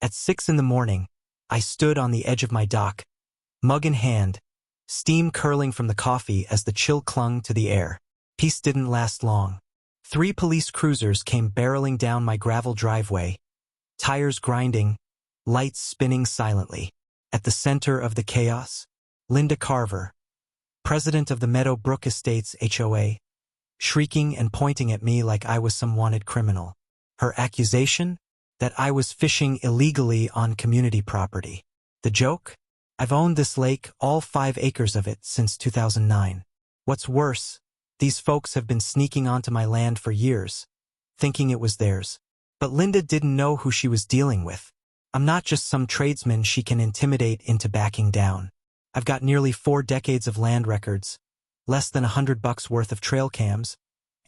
At 6 in the morning, I stood on the edge of my dock, mug in hand, steam curling from the coffee as the chill clung to the air. Peace didn't last long. 3 police cruisers came barreling down my gravel driveway, tires grinding, lights spinning silently. At the center of the chaos, Linda Carver, president of the Meadowbrook Estates HOA, shrieking and pointing at me like I was some wanted criminal. Her accusation? That I was fishing illegally on community property. The joke? I've owned this lake, all 5 acres of it, since 2009. What's worse, these folks have been sneaking onto my land for years, thinking it was theirs. But Linda didn't know who she was dealing with. I'm not just some tradesman she can intimidate into backing down. I've got nearly 4 decades of land records, less than $100 worth of trail cams,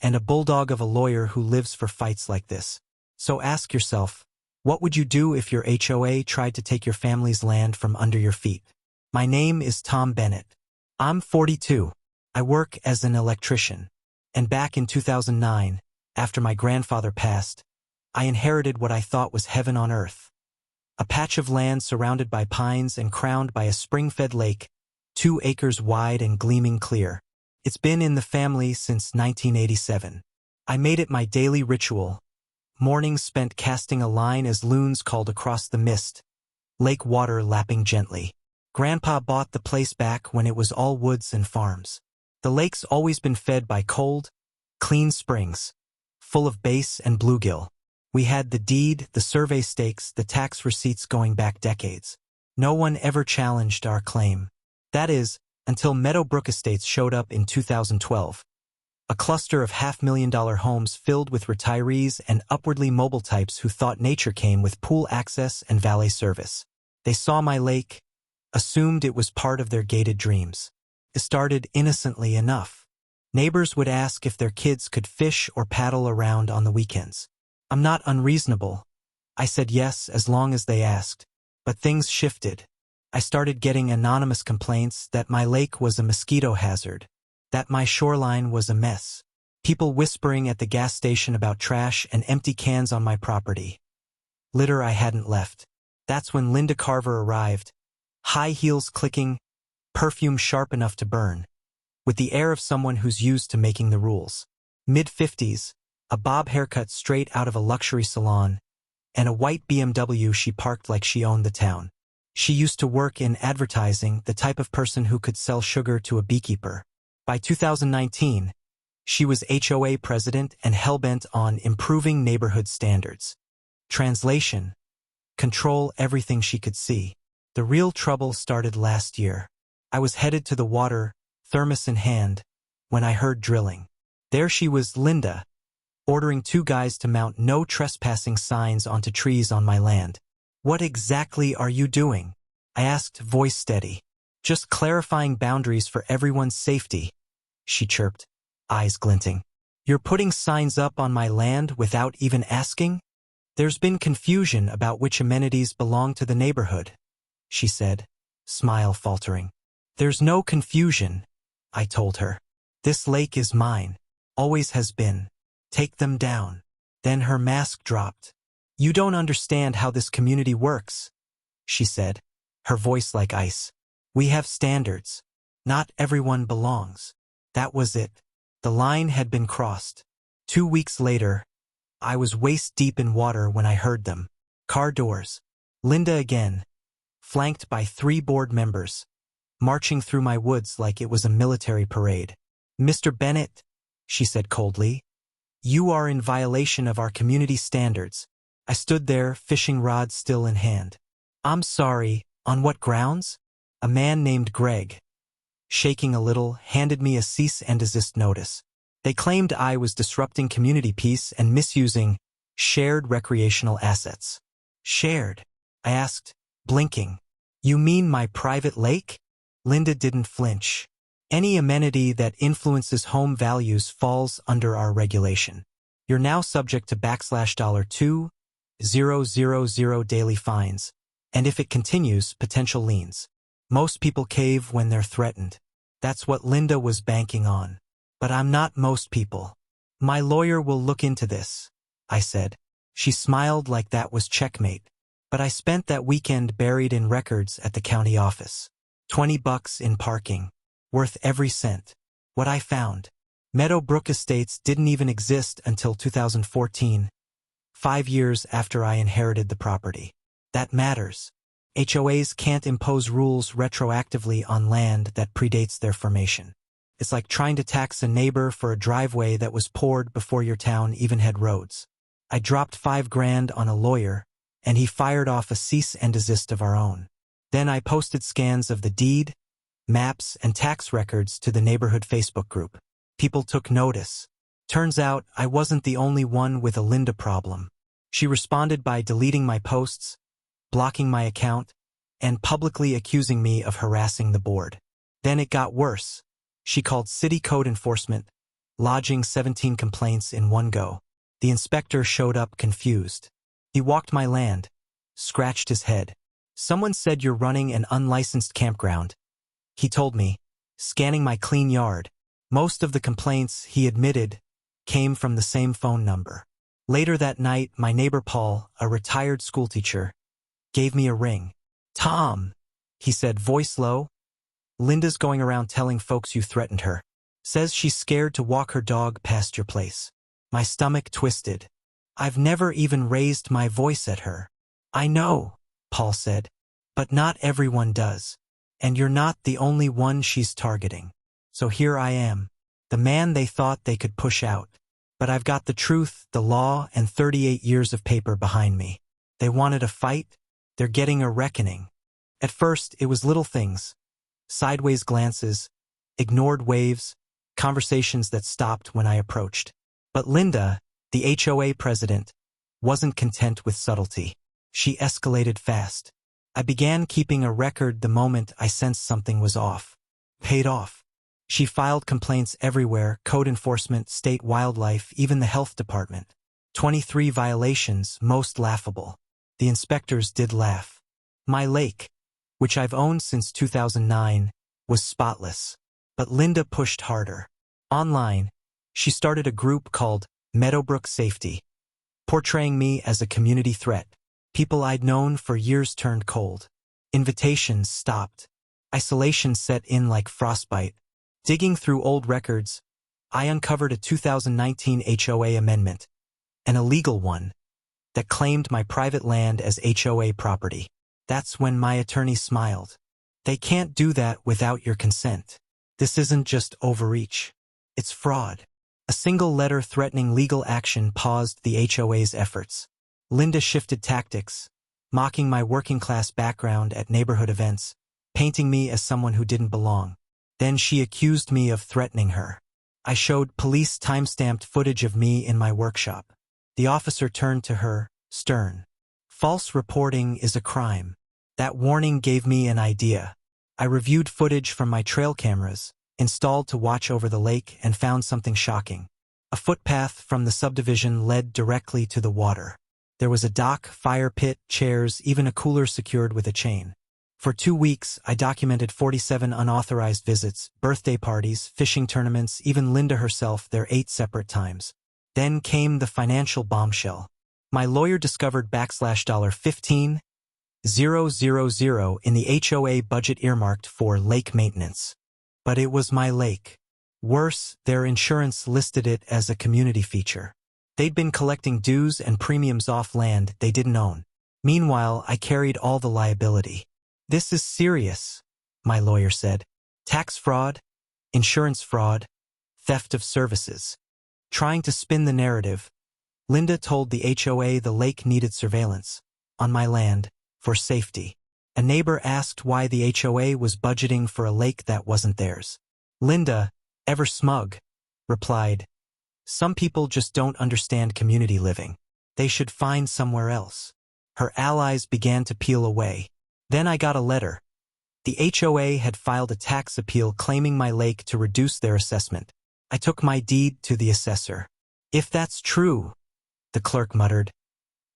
and a bulldog of a lawyer who lives for fights like this. So ask yourself, what would you do if your HOA tried to take your family's land from under your feet? My name is Tom Bennett. I'm 42. I work as an electrician. And back in 2009, after my grandfather passed, I inherited what I thought was heaven on earth. A patch of land surrounded by pines and crowned by a spring-fed lake, 2 acres wide and gleaming clear. It's been in the family since 1987. I made it my daily ritual. Mornings spent casting a line as loons called across the mist, lake water lapping gently. Grandpa bought the place back when it was all woods and farms. The lake's always been fed by cold, clean springs, full of bass and bluegill. We had the deed, the survey stakes, the tax receipts going back decades. No one ever challenged our claim. That is, until Meadowbrook Estates showed up in 2012. A cluster of $500,000 homes filled with retirees and upwardly mobile types who thought nature came with pool access and valet service. They saw my lake, assumed it was part of their gated dreams. It started innocently enough. Neighbors would ask if their kids could fish or paddle around on the weekends. I'm not unreasonable. I said yes as long as they asked. But things shifted. I started getting anonymous complaints that my lake was a mosquito hazard, that my shoreline was a mess. People whispering at the gas station about trash and empty cans on my property. Litter I hadn't left. That's when Linda Carver arrived, high heels clicking, perfume sharp enough to burn, with the air of someone who's used to making the rules. Mid-50s, a bob haircut straight out of a luxury salon, and a white BMW she parked like she owned the town. She used to work in advertising, the type of person who could sell sugar to a beekeeper. By 2019, she was HOA president and hellbent on improving neighborhood standards. Translation: control everything she could see. The real trouble started last year. I was headed to the water, thermos in hand, when I heard drilling. There she was, Linda, ordering 2 guys to mount no trespassing signs onto trees on my land. What exactly are you doing? I asked, voice steady. Just clarifying boundaries for everyone's safety, she chirped, eyes glinting. You're putting signs up on my land without even asking? There's been confusion about which amenities belong to the neighborhood, she said, smile faltering. There's no confusion, I told her. This lake is mine, always has been. Take them down. Then her mask dropped. You don't understand how this community works, she said, her voice like ice. We have standards. Not everyone belongs. That was it. The line had been crossed. 2 weeks later, I was waist-deep in water when I heard them. Car doors. Linda again, flanked by 3 board members, marching through my woods like it was a military parade. Mr. Bennett, she said coldly, you are in violation of our community standards. I stood there, fishing rod still in hand. I'm sorry, on what grounds? A man named Greg, shaking a little, handed me a cease and desist notice. They claimed I was disrupting community peace and misusing shared recreational assets. Shared? I asked, blinking. You mean my private lake? Linda didn't flinch. Any amenity that influences home values falls under our regulation. You're now subject to $2,000 daily fines, and if it continues, potential liens. Most people cave when they're threatened. That's what Linda was banking on. But I'm not most people. My lawyer will look into this, I said. She smiled like that was checkmate. But I spent that weekend buried in records at the county office. $20 in parking. Worth every cent. What I found. Meadowbrook Estates didn't even exist until 2014, 5 years after I inherited the property. That matters. HOAs can't impose rules retroactively on land that predates their formation. It's like trying to tax a neighbor for a driveway that was poured before your town even had roads. I dropped $5,000 on a lawyer, and he fired off a cease and desist of our own. Then I posted scans of the deed, maps, and tax records to the neighborhood Facebook group. People took notice. Turns out I wasn't the only one with a Linda problem. She responded by deleting my posts, blocking my account, and publicly accusing me of harassing the board. Then it got worse. She called city code enforcement, lodging 17 complaints in one go. The inspector showed up confused. He walked my land, scratched his head. Someone said you're running an unlicensed campground. He told me, scanning my clean yard. Most of the complaints, he admitted, came from the same phone number. Later that night, my neighbor Paul, a retired schoolteacher, gave me a ring. "Tom," he said, voice low, "Linda's going around telling folks you threatened her. Says she's scared to walk her dog past your place." My stomach twisted. I've never even raised my voice at her. "I know," Paul said, "but not everyone does. And you're not the only one she's targeting. So here I am, the man they thought they could push out. But I've got the truth, the law, and 38 years of paper behind me. They wanted a fight. They're getting a reckoning." At first, it was little things. Sideways glances, ignored waves, conversations that stopped when I approached. But Linda, the HOA president, wasn't content with subtlety. She escalated fast. I began keeping a record the moment I sensed something was off. Paid off. She filed complaints everywhere: code enforcement, state wildlife, even the health department. 23 violations, most laughable. The inspectors did laugh. My lake, which I've owned since 2009, was spotless. But Linda pushed harder. Online, she started a group called Meadowbrook Safety, portraying me as a community threat. People I'd known for years turned cold. Invitations stopped. Isolation set in like frostbite. Digging through old records, I uncovered a 2019 HOA amendment, an illegal one, that claimed my private land as HOA property. That's when my attorney smiled. "They can't do that without your consent. This isn't just overreach. It's fraud." A single letter threatening legal action paused the HOA's efforts. Linda shifted tactics, mocking my working-class background at neighborhood events, painting me as someone who didn't belong. Then she accused me of threatening her. I showed police time-stamped footage of me in my workshop. The officer turned to her, stern. "False reporting is a crime." That warning gave me an idea. I reviewed footage from my trail cameras, installed to watch over the lake, and found something shocking. A footpath from the subdivision led directly to the water. There was a dock, fire pit, chairs, even a cooler secured with a chain. For 2 weeks, I documented 47 unauthorized visits, birthday parties, fishing tournaments, even Linda herself there 8 separate times. Then came the financial bombshell. My lawyer discovered $15,000 in the HOA budget earmarked for lake maintenance. But it was my lake. Worse, their insurance listed it as a community feature. They'd been collecting dues and premiums off land they didn't own. Meanwhile, I carried all the liability. "This is serious," my lawyer said. "Tax fraud, insurance fraud, theft of services." Trying to spin the narrative, Linda told the HOA the lake needed surveillance, on my land, for safety. A neighbor asked why the HOA was budgeting for a lake that wasn't theirs. Linda, ever smug, replied, "Some people just don't understand community living. They should find somewhere else." Her allies began to peel away. Then I got a letter. The HOA had filed a tax appeal claiming my lake to reduce their assessment. I took my deed to the assessor. "If that's true," the clerk muttered,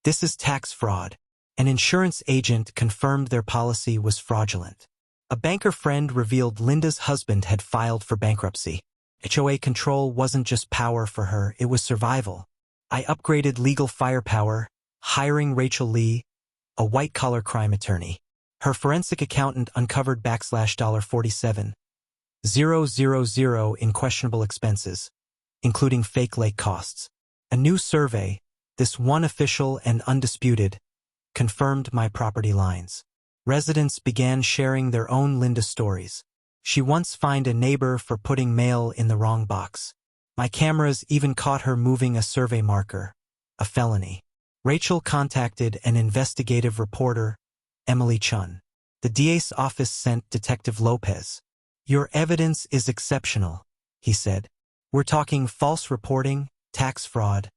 "this is tax fraud." An insurance agent confirmed their policy was fraudulent. A banker friend revealed Linda's husband had filed for bankruptcy. HOA control wasn't just power for her, it was survival. I upgraded legal firepower, hiring Rachel Lee, a white-collar crime attorney. Her forensic accountant uncovered $47,000 in questionable expenses, including fake lake costs. A new survey, this one official and undisputed, confirmed my property lines. Residents began sharing their own Linda stories. She once fined a neighbor for putting mail in the wrong box. My cameras even caught her moving a survey marker, a felony. Rachel contacted an investigative reporter, Emily Chun. The DA's office sent Detective Lopez. "Your evidence is exceptional," he said. "We're talking false reporting, tax fraud,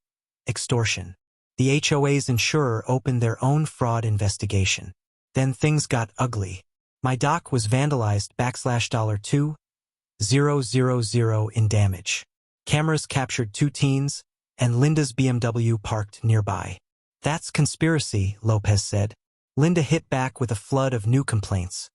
extortion." The HOA's insurer opened their own fraud investigation. Then things got ugly. My dock was vandalized $2,000 in damage. Cameras captured 2 teens, and Linda's BMW parked nearby. "That's conspiracy," Lopez said. Linda hit back with a flood of new complaints.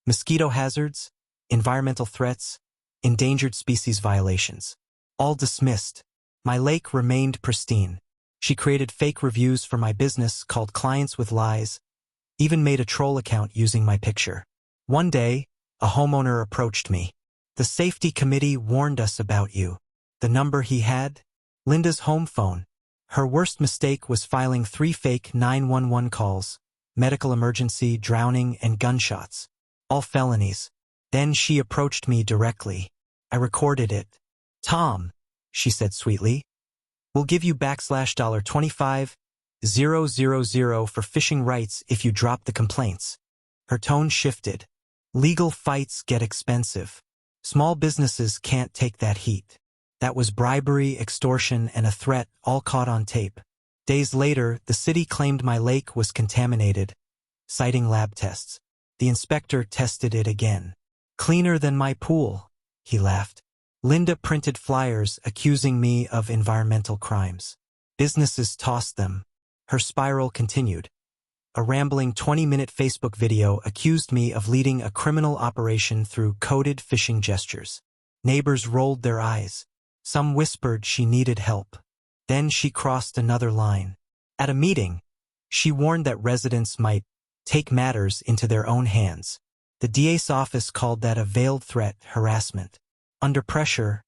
Mosquito hazards, environmental threats, endangered species violations. All dismissed. My lake remained pristine. She created fake reviews for my business, called clients with lies, even made a troll account using my picture. One day, a homeowner approached me. "The safety committee warned us about you." The number he had? Linda's home phone. Her worst mistake was filing 3 fake 911 calls, medical emergency, drowning, and gunshots. All felonies. Then she approached me directly. I recorded it. "Tom," she said sweetly, "we'll give you $25,000 for fishing rights if you drop the complaints." Her tone shifted. "Legal fights get expensive. Small businesses can't take that heat." That was bribery, extortion, and a threat, all caught on tape. Days later, the city claimed my lake was contaminated, citing lab tests. The inspector tested it again. "Cleaner than my pool," he laughed. Linda printed flyers accusing me of environmental crimes. Businesses tossed them. Her spiral continued. A rambling 20-minute Facebook video accused me of leading a criminal operation through coded phishing gestures. Neighbors rolled their eyes. Some whispered she needed help. Then she crossed another line. At a meeting, she warned that residents might take matters into their own hands. The DA's office called that a veiled threat, harassment. Under pressure,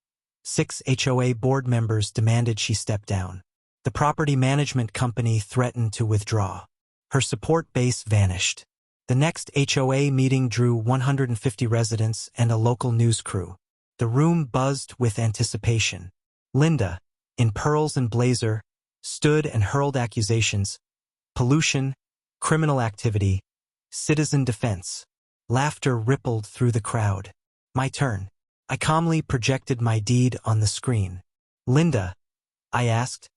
6 HOA board members demanded she step down. The property management company threatened to withdraw. Her support base vanished. The next HOA meeting drew 150 residents and a local news crew. The room buzzed with anticipation. Linda, in pearls and blazer, stood and hurled accusations: pollution, criminal activity, citizen defense. Laughter rippled through the crowd. My turn. I calmly projected my deed on the screen. "Linda," I asked,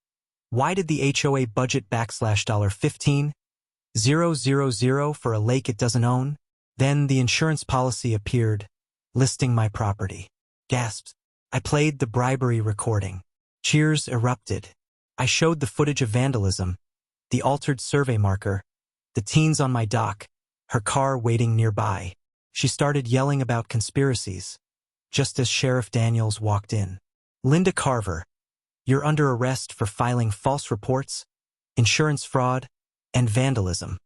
"why did the HOA budget $15,000 for a lake it doesn't own?" Then the insurance policy appeared, listing my property. Gasps. I played the bribery recording. Cheers erupted. I showed the footage of vandalism, the altered survey marker, the teens on my dock, her car waiting nearby. She started yelling about conspiracies, just as Sheriff Daniels walked in. "Linda Carver, you're under arrest for filing false reports, insurance fraud, and vandalism."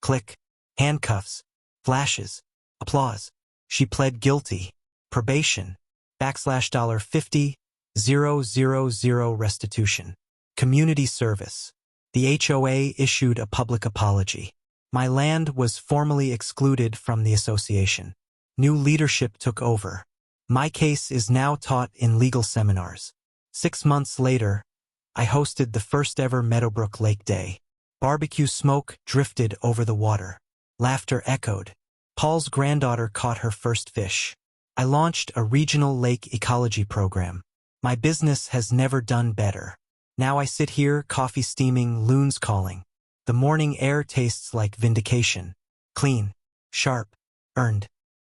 Click. Handcuffs. Flashes. Applause. She pled guilty. Probation. $50,000 restitution. Community service. The HOA issued a public apology. My land was formally excluded from the association. New leadership took over. My case is now taught in legal seminars. 6 months later, I hosted the first ever Meadowbrook Lake Day. Barbecue smoke drifted over the water. Laughter echoed. Paul's granddaughter caught her first fish. I launched a regional lake ecology program. My business has never done better. Now I sit here, coffee steaming, loons calling. The morning air tastes like vindication. Clean, sharp, earned.